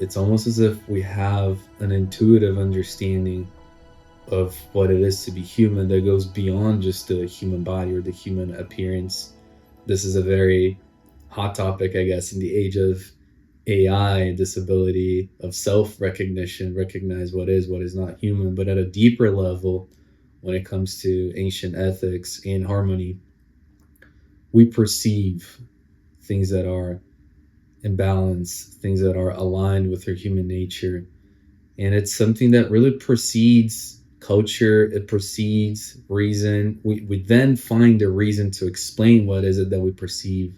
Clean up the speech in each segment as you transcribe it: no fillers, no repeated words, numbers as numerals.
it's almost as if we have an intuitive understanding of what it is to be human that goes beyond just the human body or the human appearance. This is a very hot topic, I guess, in the age of AI, this ability of self-recognition, recognize what is not human. But at a deeper level, when it comes to ancient ethics and harmony, we perceive things that are in balance, things that are aligned with our human nature. And it's something that really precedes culture, it precedes reason. We then find a reason to explain what is it that we perceive,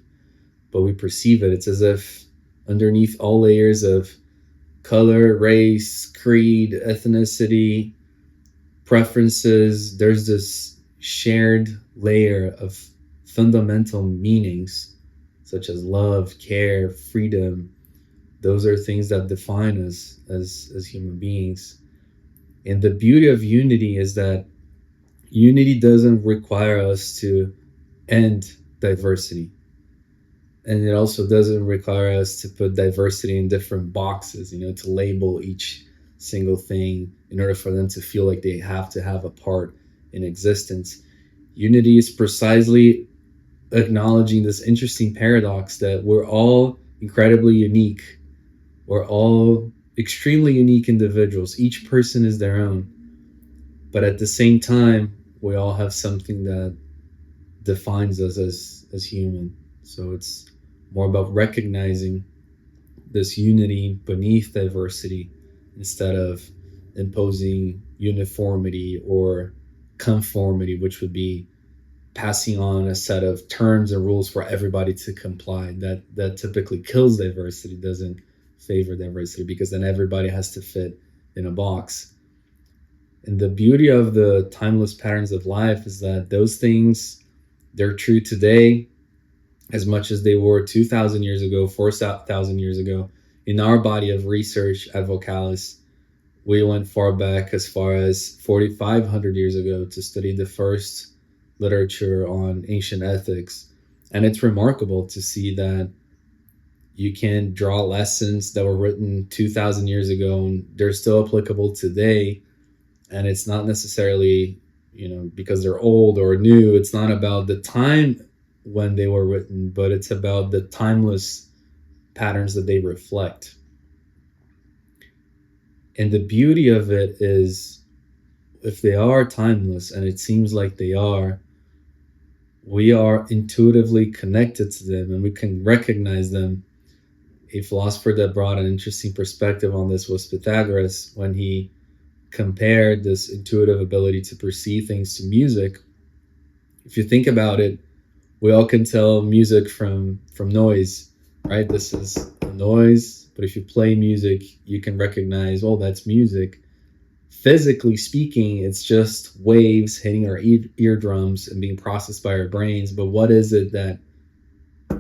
but we perceive it. It's as if underneath all layers of color, race, creed, ethnicity, preferences, there's this shared layer of fundamental meanings such as love, care, freedom. Those are things that define us as human beings. And the beauty of unity is that unity doesn't require us to end diversity. And it also doesn't require us to put diversity in different boxes, to label each single thing in order for them to feel like they have to have a part in existence. Unity is precisely acknowledging this interesting paradox that we're all incredibly unique. We're all extremely unique individuals. Each person is their own. But at the same time, we all have something that defines us as human. So it's more about recognizing this unity beneath diversity instead of imposing uniformity or conformity, which would be passing on a set of terms and rules for everybody to comply. That typically kills diversity, doesn't favor diversity, because then everybody has to fit in a box. And the beauty of the timeless patterns of life is that those things, they're true today as much as they were 2,000 years ago, 4,000 years ago. In our body of research at Vocalis, we went far back as far as 4,500 years ago to study the first literature on ancient ethics. And it's remarkable to see that you can draw lessons that were written 2,000 years ago and they're still applicable today. And it's not necessarily, because they're old or new. It's not about the time when they were written, but it's about the timeless patterns that they reflect. And the beauty of it is, if they are timeless, and it seems like they are, we are intuitively connected to them and we can recognize them. A philosopher that brought an interesting perspective on this was Pythagoras, when he compared this intuitive ability to perceive things to music. If you think about it, we all can tell music from noise, right? This is a noise, but if you play music, you can recognize, oh, that's music. Physically speaking, it's just waves hitting our eardrums and being processed by our brains. But what is it that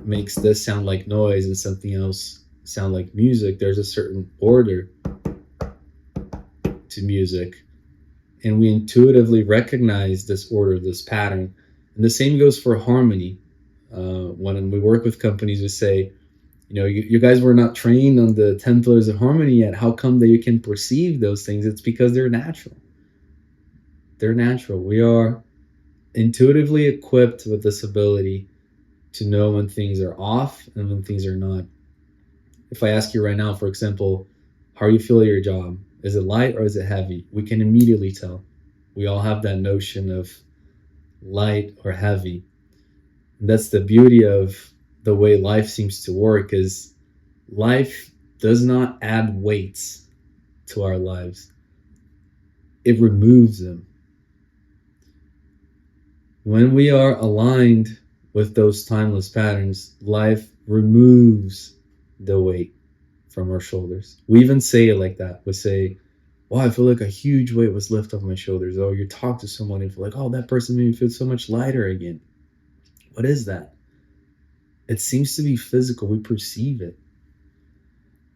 makes this sound like noise and something else sound like music? There's a certain order to music, and we intuitively recognize this order, this pattern. And the same goes for harmony. When we work with companies, we say, you guys were not trained on the 10 pillars of harmony yet. How come that you can perceive those things? It's because they're natural. They're natural. We are intuitively equipped with this ability to know when things are off and when things are not. If I ask you right now, for example, how are you feeling your job? Is it light or is it heavy? We can immediately tell. We all have that notion of light or heavy. And that's the beauty of the way life seems to work, is life does not add weights to our lives. It removes them. When we are aligned with those timeless patterns, life removes the weight from our shoulders. We even say it like that. We say, wow, I feel like a huge weight was lifted off my shoulders. Or you talk to someone and feel like, oh, that person made me feel so much lighter again. What is that? It seems to be physical. We perceive it.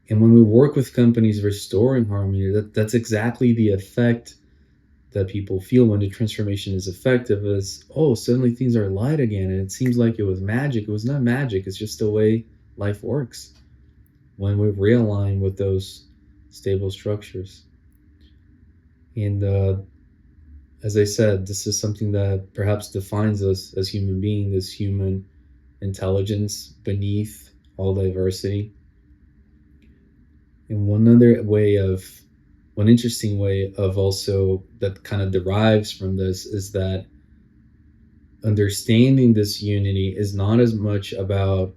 And when we work with companies restoring harmony, that's exactly the effect that people feel when the transformation is effective, is, oh, suddenly things are light again. And it seems like it was magic. It was not magic. It's just the way life works. when we realign with those stable structures. And as I said, this is something that perhaps defines us as human beings, this human intelligence beneath all diversity. And one interesting way of also that kind of derives from this is that understanding this unity is not as much about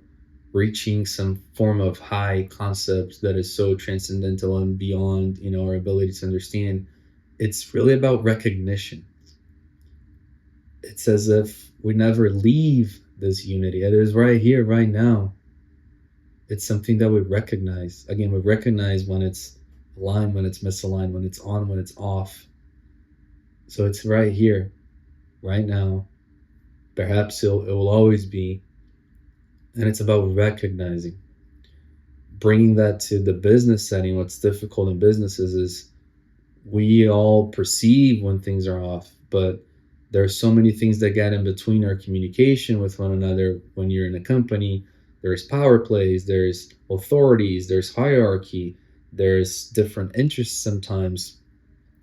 reaching some form of high concept that is so transcendental and beyond, our ability to understand. It's really about recognition. It's as if we never leave this unity. It is right here, right now. It's something that we recognize. Again, we recognize when it's aligned, when it's misaligned, when it's on, when it's off. So it's right here, right now. Perhaps it will always be. And it's about recognizing. Bringing that to the business setting, what's difficult in businesses is we all perceive when things are off, but there are so many things that get in between our communication with one another. When you're in a company, there's power plays, there's authorities, there's hierarchy, there's different interests sometimes,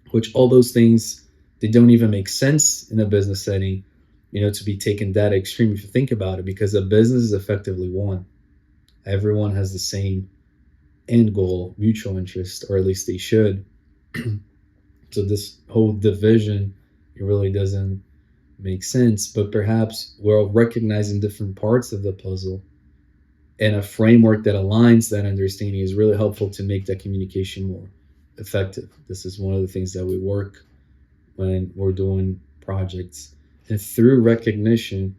which all those things, they don't even make sense in a business setting, to be taken that extreme if you think about it, because a business is effectively one. Everyone has the same end goal, mutual interest, or at least they should. So this whole division, it really doesn't make sense, but perhaps we're all recognizing different parts of the puzzle, and a framework that aligns that understanding is really helpful to make that communication more effective. This is one of the things that we work when we're doing projects. And through recognition,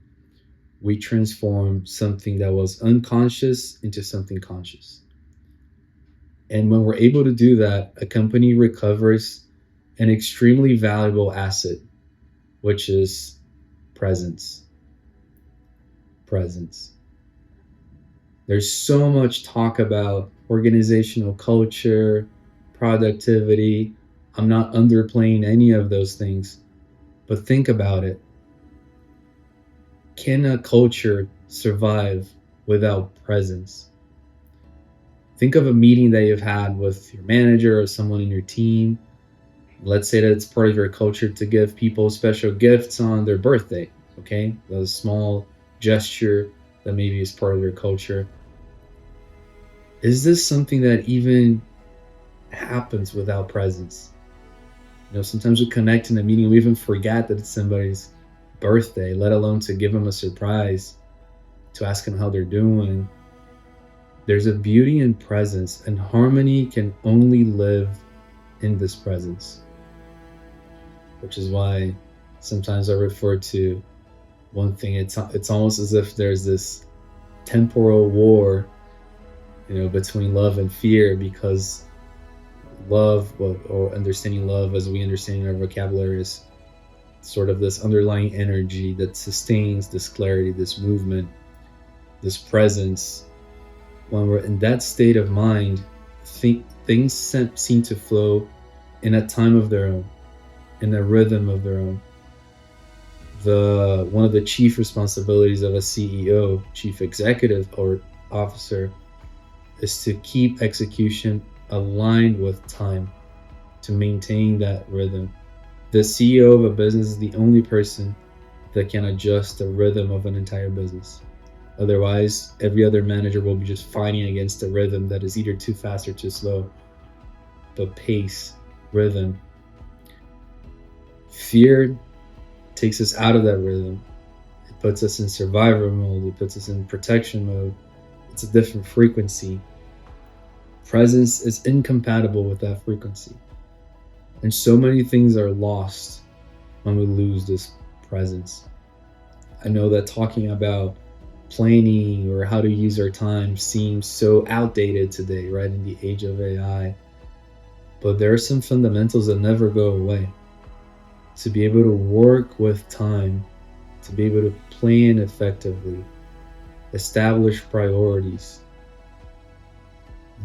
we transform something that was unconscious into something conscious. And when we're able to do that, a company recovers an extremely valuable asset, which is presence. Presence. There's so much talk about organizational culture, productivity. I'm not underplaying any of those things, but think about it. Can a culture survive without presence? Think of a meeting that you've had with your manager or someone in your team. Let's say that it's part of your culture to give people special gifts on their birthday, okay? A small gesture that maybe is part of your culture. Is this something that even happens without presence? Sometimes we connect in a meeting, we even forget that it's somebody's birthday, let alone to give them a surprise, to ask them how they're doing. There's a beauty in presence, and harmony can only live in this presence, which is why sometimes I refer to one thing. It's almost as if there's this temporal war, between love and fear, because love, or understanding love as we understand in our vocabulary, is sort of this underlying energy that sustains this clarity, this movement, this presence. When we're in that state of mind, things seem to flow in a time of their own, in a rhythm of their own. One of the chief responsibilities of a CEO, chief executive or officer, is to keep execution aligned with time, to maintain that rhythm. The CEO of a business is the only person that can adjust the rhythm of an entire business. Otherwise, every other manager will be just fighting against a rhythm that is either too fast or too slow. But pace, rhythm. Fear takes us out of that rhythm. It puts us in survival mode. It puts us in protection mode. It's a different frequency. Presence is incompatible with that frequency. And so many things are lost when we lose this presence. I know that talking about planning or how to use our time seems so outdated today, right, in the age of AI. But there are some fundamentals that never go away. To be able to work with time, to be able to plan effectively, establish priorities.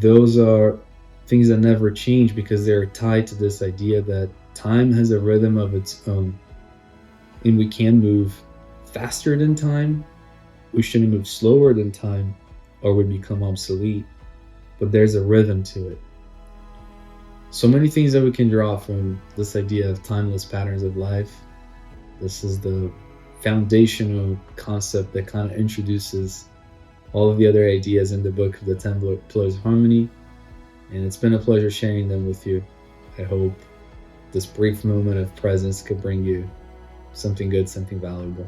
Those are things that never change because they're tied to this idea that time has a rhythm of its own. And we can move faster than time. We shouldn't move slower than time, or we become obsolete. but there's a rhythm to it. So many things that we can draw from this idea of timeless patterns of life. This is the foundational concept that kind of introduces all of the other ideas in the book of the 10 Pillars of Harmony. And it's been a pleasure sharing them with you. I hope this brief moment of presence could bring you something good, something valuable.